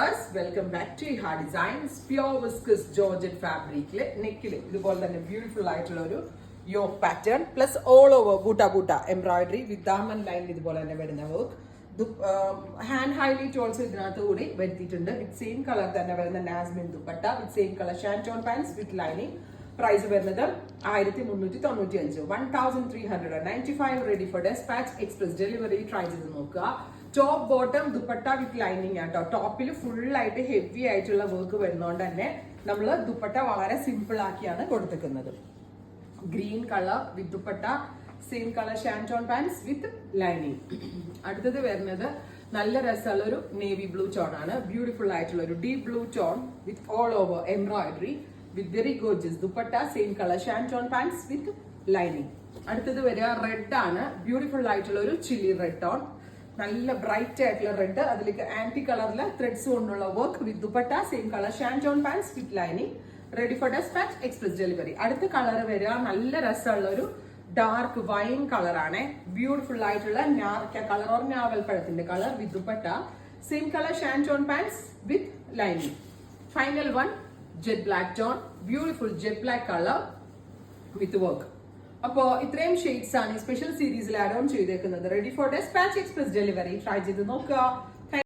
viewers, welcome back to Iha Designs. Pure viscose Georgette fabric neckil ഇതുപോലെ തന്നെ beautiful ആയിട്ടുള്ള ഒരു yoke pattern plus all over buta embroidery with diamond line ഇതുപോലെ തന്നെ വരുന്ന work hand highlight also ഇതിനകത്ത് കൂടി വരുത്തിയിട്ടുണ്ട് വിത്ത് സെയിം കളർ തന്നെ വരുന്ന നാസ്മിൻ dupatta with same colour ഷാൻറ്റോൺ pants with lining price വരുന്നത് 1395 1395 ready for dispatch express delivery try ചെയ്ത് നോക്കുക top bottom dupatta with lining ആട്ടോ ടോപ്പിൽ ഫുൾ ആയിട്ട് ഹെവി ആയിട്ടുള്ള വർക്ക് വരുന്നതുകൊണ്ട് തന്നെ നമ്മൾ ദുപ്പട്ട വളരെ സിമ്പിൾ ആക്കിയാണ് കൊടുത്തിരിക്കുന്നത് green colour with dupatta same colour ഷാൻറ്റോൺ pants with lining അടുത്തത് വരുന്നത് നല്ല രസമുള്ള ഒരു നേവി ബ്ലൂ ടോൺ ആണ് ബ്യൂട്ടിഫുൾ ആയിട്ടുള്ള ഒരു deep blue tone with all over embroidery with very gorgeous dupatta same colour ഷാൻറ്റോൺ pants with lining അടുത്തത് വരിക റെഡ് ആണ് ബ്യൂട്ടിഫുൾ ആയിട്ടുള്ള ഒരു ചില്ലി റെഡ് ടോൺ നല്ല ബ്രൈറ്റ് ആയിട്ടുള്ള റെഡ് അതിലേക്ക് ആന്റി കളറിലെ ത്രെഡ്സ് കൊണ്ടുള്ള work with dupatta same colour ഷാൻറ്റോൺ pants with lining ready for dispatch express delivery അടുത്ത കളർ വരിക നല്ല രസമുള്ള ഒരു ഡാർക്ക് വൈൻ കളർ ആണ് ബ്യൂട്ടിഫുൾ ആയിട്ടുള്ള കളർ ഓർ ഞാവൽ പഴത്തിന്റെ colour with dupatta same colour ഷാൻറ്റോൺ pants with lining final one jet black tone beautiful jet black colour with work അപ്പോ ഇത്രയും ഷെയ്ഡ്സ് ആണ് ഈ സ്പെഷ്യൽ സീരീസിൽ ആഡ് ഓൺ ചെയ്തേക്കുന്നത് ready for dispatch express delivery try ചെയ്ത് നോക്കുക